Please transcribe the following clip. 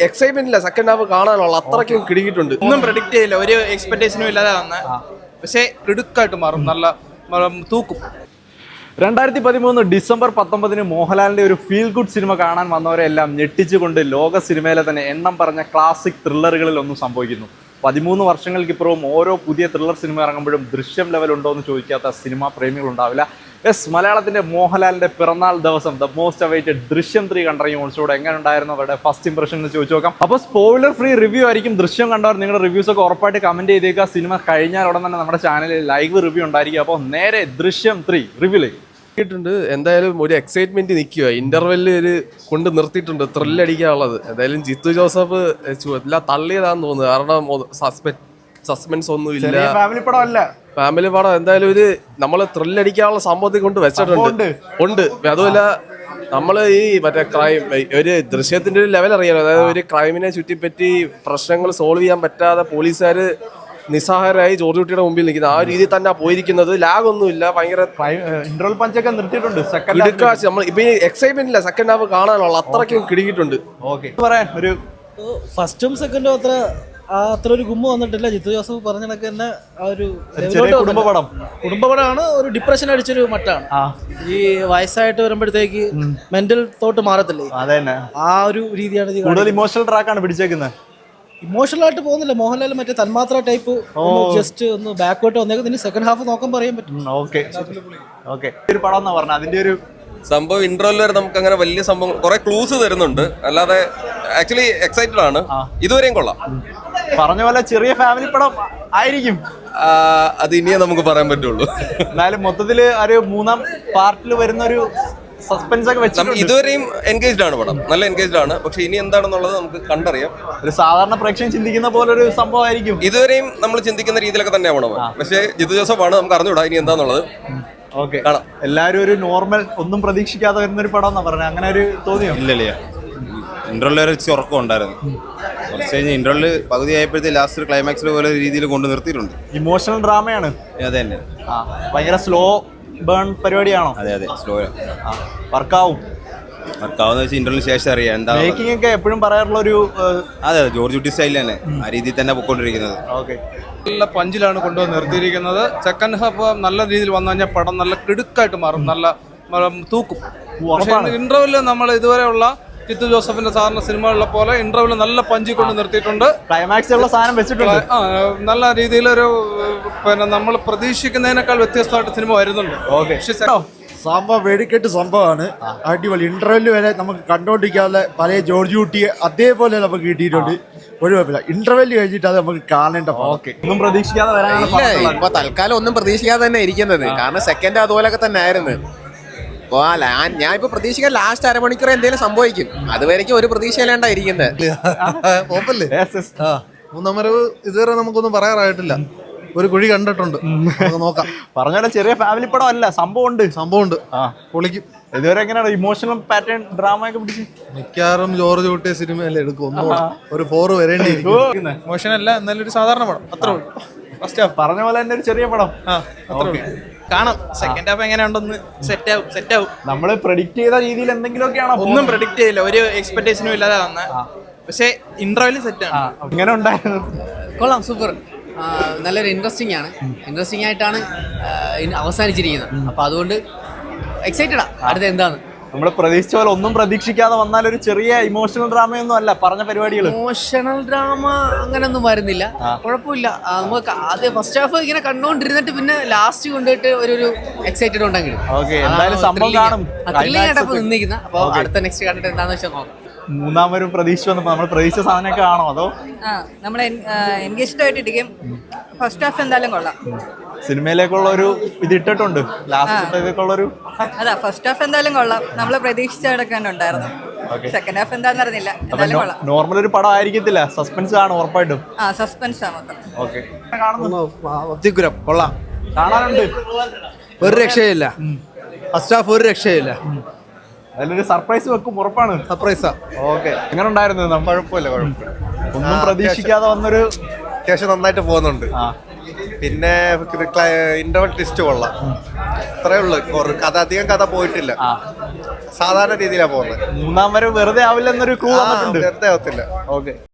Excitement ഇല്ല second half കാണാനുള്ള അത്രയ്ക്കും കിടിക്കിട്ടുണ്ട്. ഒന്നും പ്രഡിക്റ്റ് ചെയ്യില്ല, ഒരു എക്സ്പെക്ടേഷനും ഇല്ലാതെ വന്ന, പക്ഷെ കിടുക്കായിട്ട് മാറും, നല്ല തൂക്കും. 2013 ഡിസംബർ 19 മോഹൻലാലിന്റെ ഒരു ഫീൽ ഗുഡ് സിനിമ കാണാൻ വന്നവരെല്ലാം ഞെട്ടിച്ചുകൊണ്ട് ലോക സിനിമയിലെ തന്നെ എണ്ണം പറഞ്ഞ ക്ലാസിക് ത്രില്ലറുകളിൽ ഒന്നും സംഭവിക്കുന്നു. 13 വർഷങ്ങൾക്കിപ്പുറവും ഓരോ പുതിയ ത്രില്ലർ സിനിമ ഇറങ്ങുമ്പോഴും ദൃശ്യം ലെവൽ ഉണ്ടോ എന്ന് ചോദിക്കാത്ത സിനിമാ പ്രേമികളുണ്ടാവില്ല. മലയാളത്തിന്റെ മോഹൻലാലിന്റെ പിറന്നാൾ ദിവസം ദ മോസ്റ്റ് അവൈറ്റഡ് ദൃശ്യം 3 കണ്ടിറങ്ങി. ഓൾസോടെ എങ്ങനെ ഉണ്ടായിരുന്നു അവരുടെ ഫസ്റ്റ് ഇംപ്രഷൻ എന്ന് ചോദിച്ചു നോക്കാം. അപ്പോൾ സ്പോയിലർ ഫ്രീ റിവ്യൂ ആയിരിക്കും. ദൃശ്യം കണ്ടവർ നിങ്ങളുടെ റിവ്യൂസ് ഒക്കെ ഉറപ്പായിട്ട് കമന്റ് ചെയ്തേക്കുക. സിനിമ കഴിഞ്ഞാൽ ഉടൻ തന്നെ നമ്മുടെ ചാനലിൽ ലൈവ് റിവ്യൂ ഉണ്ടായിരിക്കും. അപ്പോൾ നേരെ ദൃശ്യം 3 റിവ്യൂലേക്ക് ണ്ട്. എന്തായാലും ഒരു എക്സൈറ്റ്മെന്റ് നിൽക്കുക. ഇന്റർവെല്ലിൽ ഒരു കൊണ്ട് നിർത്തിയിട്ടുണ്ട് ത്രില്ലടിക്കാനുള്ളത്. എന്തായാലും ജിത്തു ജോസഫ് എല്ലാം തള്ളിയതാന്ന് തോന്നുന്നു. കാരണം സസ്പെൻസ് ഒന്നും ഇല്ല, ഫാമിലി പടം. എന്തായാലും ഒരു നമ്മള് ത്രില്ലടിക്കാനുള്ള സംഭവത്തിൽ കൊണ്ട് വെച്ചിട്ടുണ്ട് ഉണ്ട്. അതുമല്ല നമ്മള് ഈ മറ്റേ ക്രൈം ഒരു ദൃശ്യത്തിന്റെ ഒരു ലെവൽ അറിയാലോ. അതായത് ഒരു ക്രൈമിനെ ചുറ്റിപ്പറ്റി പ്രശ്നങ്ങൾ സോൾവ് ചെയ്യാൻ പറ്റാതെ പോലീസുകാര് നിസ്സഹായരായി ജോർജ് കുട്ടിയുടെ മുമ്പിൽ നിൽക്കുന്നത്. ആ രീതിയിൽ തന്നെ പോയിരിക്കുന്നത്. ലാഗ് ഒന്നുമില്ല, ഭയങ്കര ഇന്റർവൽ പഞ്ചൊക്കെ നിർത്തിയിട്ടുണ്ട്. നമ്മൾ ഇപ്പൊ എക്സൈറ്റ്മെന്റ് ഇല്ല സെക്കൻഡ് ഹാഫ് കാണാനുള്ള അത്രയ്ക്കും കിടിക്കിട്ടുണ്ട്. ഒരു ഫസ്റ്റും സെക്കൻഡും അത്ര ഒരു ഗുമ്മ വന്നിട്ടില്ല. ജിത്തു ജോസഫ് പറഞ്ഞ കണക്ക് തന്നെ ആ ഒരു കുടുംബപടമാണ്. ഒരു ഡിപ്രഷൻ അടിച്ചൊരു മട്ടാണ്. ഈ വയസ്സായിട്ട് വരുമ്പോഴത്തേക്ക് മെന്റൽ തോട്ട് മാറത്തില്ലേ, ആ ഒരു രീതിയാണ്. ഇമോഷണൽ ട്രാക്കാണ് പിടിച്ചേക്കുന്നത്. ഇമോഷണൽ ആയിട്ട് പോകുന്നില്ല മോഹൻലാൽ. മറ്റേ തന്മാത്ര ടൈപ്പ് ജസ്റ്റ് ഒന്ന് ബാക്ക്വേർട്ട് വന്നേക്കും. സെക്കൻഡ് ഹാഫ് നോക്കാൻ പറയാൻ പറ്റും. ഒരു പടം എന്നാ പറഞ്ഞ അതിന്റെ ഒരു സംഭവം ഇന്റർവെൽ വരെ നമുക്ക് അങ്ങനെ വലിയ സംഭവം കുറെ ക്ലൂസ് തരുന്നുണ്ട്. അല്ലാതെ ആക്ച്വലി എക്സൈറ്റഡ് ആണ്. ഇതുവരെയും കൊള്ളാം. പറഞ്ഞ പോലെ ചെറിയ ഫാമിലി പടം ആയിരിക്കും. അത് ഇനിയേ നമുക്ക് പറയാൻ പറ്റുള്ളൂ. എന്നാലും മൊത്തത്തില് ഒരു 3ാം പാർട്ടിൽ വരുന്ന ഒരു സസ്പെൻസ് ഒക്കെ വെച്ച് ഇതുവരെയും എൻഗേജ്ഡ് ആണ് പടം, നല്ല എൻഗേജ്ഡ് ആണ്. പക്ഷെ ഇനി എന്താണെന്നുള്ളത് നമുക്ക് കണ്ടറിയാം. ഒരു സാധാരണ പ്രേക്ഷകൻ ചിന്തിക്കുന്ന പോലെ ഒരു സംഭവം ആയിരിക്കും. ഇതുവരെയും നമ്മൾ ചിന്തിക്കുന്ന രീതിയിലൊക്കെ തന്നെയാണ് പടം. പക്ഷേ ജിത്തു ജോസഫ് ആണ്, നമുക്ക് അറിഞ്ഞൂടാ ഇനി എന്താന്നുള്ളത്. കാണാം. എല്ലാരും ഒരു നോർമൽ ഒന്നും പ്രതീക്ഷിക്കാതെ വരുന്ന ഒരു പടം എന്നാ പറഞ്ഞത്. അങ്ങനെ ഒരു തോന്നിയോ? ഇല്ലല്ലേ, ഇന്റർവെൽ വരെ ഉറക്കം ഉണ്ടായിരുന്നു. കുറച്ച് കഴിഞ്ഞ് ഇന്റർവെൽ പകുതി ആയപ്പോഴത്തെ ലാസ്റ്റ് ക്ലൈമാക്സിൽ പോലെ രീതിയിൽ കൊണ്ട് നിർത്തിയിട്ടുണ്ട്. ഇമോഷണൽ ഡ്രാമയാണ്. അതെ തന്നെ, ഭയങ്കര സ്ലോ ബേൺ പരിപാടിയാണോ? അതെ സ്ലോ വർക്കാവും വെച്ചാൽ ഇന്റർവെല്ലിന് ശേഷം അറിയാം എന്താ മേക്കിംഗ് ഒക്കെ എപ്പോഴും പറയാറുള്ള ഒരു. അതെ ജോർജ് കുട്ടി സ്റ്റൈൽ തന്നെ ആ രീതിയിൽ തന്നെ പൊക്കോണ്ടിരിക്കുന്നത്. നല്ല പഞ്ചിലാണ് കൊണ്ടുവന്ന് നിർത്തിയിരിക്കുന്നത്. സെക്കൻഡ് ഹാഫ് നല്ല രീതിയിൽ വന്നു കഴിഞ്ഞാൽ പടം നല്ല കിടുക്കായിട്ട് മാറും, നല്ല തൂക്കും. പക്ഷേ ഇന്റർവെല്ലിൽ നമ്മൾ ഇതുവരെയുള്ള ജിത്തു ജോസഫിന്റെ സാധാരണ സിനിമകളിലെ പോലെ ഇന്റർവെല്ലിൽ നല്ല പഞ്ചി കൊണ്ട് നിർത്തിയിട്ടുണ്ട്. ക്ലൈമാക്സിലുള്ള സാധനം വെച്ചിട്ടുണ്ട്. നല്ല രീതിയിലൊരു നമ്മൾ പ്രതീക്ഷിക്കുന്നതിനേക്കാൾ വ്യത്യസ്തമായിട്ട് സിനിമ വരുന്നുണ്ട്. സംഭവം വെടിക്കെട്ട് സംഭവമാണ്. അടിപൊളി. ഇന്റർവെല്ല് വരെ നമുക്ക് കണ്ടോണ്ടിരിക്കാതെ പല ജോർജ് കുട്ടിയെ അതേപോലെ നമുക്ക് കിട്ടിയിട്ടുണ്ട്. ഒരു കുഴപ്പമില്ല. ഇന്റർവെല്ല് കഴിഞ്ഞിട്ട് അത് നമുക്ക് കാണേണ്ട. ഒന്നും പ്രതീക്ഷിക്കാതെ വരാനാണ്. ഇപ്പൊ തൽക്കാലം ഒന്നും പ്രതീക്ഷിക്കാതെ തന്നെ ഇരിക്കുന്നത്. കാരണം സെക്കൻഡ് അതുപോലൊക്കെ തന്നെ ആയിരുന്നു. അപ്പോൾ ഞാൻ ഇപ്പൊ പ്രതീക്ഷിക്കാൻ ലാസ്റ്റ് അരമണിക്കൂർ എന്തെങ്കിലും സംഭവിക്കും. അതുവരേക്കും ഒരു പ്രതീക്ഷയിലാണ്ടായിരിക്കുന്നത്. മൂന്നാം വരവ് ഇതുവരെ നമുക്കൊന്നും പറയാറായിട്ടില്ല. ഒരു കുഴി കണ്ടിട്ടുണ്ട്, നോക്കാം. പറഞ്ഞ ചെറിയ ഫാമിലി പടം അല്ല, സംഭവമുണ്ട്. പൊളിക്കും. ഇതുവരെ എങ്ങനെയാണ് ഇമോഷണൽ പാറ്റേൺ ഡ്രാമ ഒക്കെ പിടിച്ച്? മിക്കവാറും ജോർജ് കുട്ടിയ സിനിമയല്ലേ എടുക്കും. ഒന്നുകൂടെ ഒരു 4 വരേണ്ടി. ഇമോഷനല്ല, എന്നാലും ഒരു സാധാരണ പടം. അത്രേ ഉള്ളൂ. ഫസ്റ്റ് ഹാഫ് പറഞ്ഞ പോലെ തന്നെ ഒരു ചെറിയ പടം. കാണാം. സെക്കൻഡ് ഹാഫ് എങ്ങനെയുണ്ടെന്ന് സെറ്റ് ആവും. നമ്മള് പ്രഡിക്റ്റ് ചെയ്ത രീതിയിൽ എന്തെങ്കിലുമൊക്കെയാണോ? ഒന്നും പ്രഡിക്റ്റ് ചെയ്യില്ല, ഒരു എക്സ്പെക്ടേഷനും ഇല്ലാതെ വന്ന, പക്ഷെ ഇന്റർവെല്ലിൽ സെറ്റാണ്. ഇങ്ങനെ ഉണ്ടായിരുന്നു. കൊള്ളാം, സൂപ്പർ. നല്ലൊരു ഇൻട്രസ്റ്റിംഗ് ആയിട്ടാണ് അവസാനിച്ചിരിക്കുന്നത്. അപ്പൊ അതുകൊണ്ട് എക്സൈറ്റഡാ അടുത്ത എന്താന്ന്. നമ്മൾ പ്രതീക്ഷിച്ച പോലെ ഒന്നും പ്രതീക്ഷിക്കാതെ വന്നാൽ ഒരു ചെറിയ ഇമോഷണൽ ഡ്രാമയൊന്നും അല്ല പറഞ്ഞ പരിപാടികൾ. ഇമോഷണൽ ഡ്രാമ അങ്ങനെയൊന്നും വരുന്നില്ല, കുഴപ്പമില്ല. നമുക്ക് ആദ്യം ഫസ്റ്റ് ഹാഫ് ഇങ്ങനെ കണ്ടുകൊണ്ടിരുന്നിട്ട് പിന്നെ ലാസ്റ്റ് കൊണ്ടുപോയിട്ട് ഒരു എക്സൈറ്റഡ് ഉണ്ടെങ്കിൽ നിന്നിരിക്കുന്ന. അപ്പൊ അടുത്ത നെക്സ്റ്റ് കണ്ടിട്ട് എന്താന്ന് വെച്ചാൽ നോക്കാം. മൂന്നാമൊരു പ്രതീക്ഷ വന്നപ്പോ നമ്മൾ പ്രതീക്ഷിച്ച സാധനമൊക്കെ ആണോ അതോ നമ്മൾ എൻഗേജ്ഡ് ആയിട്ടിരിക്കും. ഫസ്റ്റ് ഹാഫ് എന്തായാലും കൊള്ളാം. സിനിമയിലേക്കുള്ള ഒരു ഇത് ഇട്ടിട്ടുണ്ട് ലാസ്റ്റ്. അതാ ഫസ്റ്റ് ഹാഫ് എന്തായാലും കൊള്ളാം. നമ്മൾ പ്രതീക്ഷിച്ച ഉണ്ടായിരുന്നു. സെക്കൻഡ് ഹാഫ് എന്താന്ന് അറിഞ്ഞില്ല. എന്തായാലും കൊള്ളാം. നോർമൽ ഒരു പടം ആയിരിക്കത്തില്ല, സസ്പെൻസ് ആണ് ഉറപ്പായിട്ടും. സസ്പെൻസ് ആണ് മൊത്തം. അത്യുഗ്രം. കൊള്ളാം. കാണാനുണ്ട്. ഒരു രക്ഷയില്ല. ഫസ്റ്റ് ഹാഫ് ഒരു രക്ഷയില്ല. അതിലൊരു സർപ്രൈസ് വെക്കും, ഉറപ്പാണ്. സർപ്രൈസാ. എങ്ങനെ ഉണ്ടായിരുന്നു? കുഴപ്പമില്ല. ഒന്നും പ്രതീക്ഷിക്കാതെ വന്നൊരു അത്യാവശ്യം നന്നായിട്ട് പോകുന്നുണ്ട്. പിന്നെ ഇന്റർവൽ ട്വിസ്റ്റ് കൊള്ളാം. അത്രേ ഉള്ളു. അധികം കഥ പോയിട്ടില്ല. സാധാരണ രീതിയിലാണ് പോകുന്നത്. മൂന്നാം വരെ വെറുതെ ആവില്ല എന്നൊരു ക്ലൂ വന്നിട്ടുണ്ട്. വെറുതെ ആവത്തില്ല. ഓക്കെ.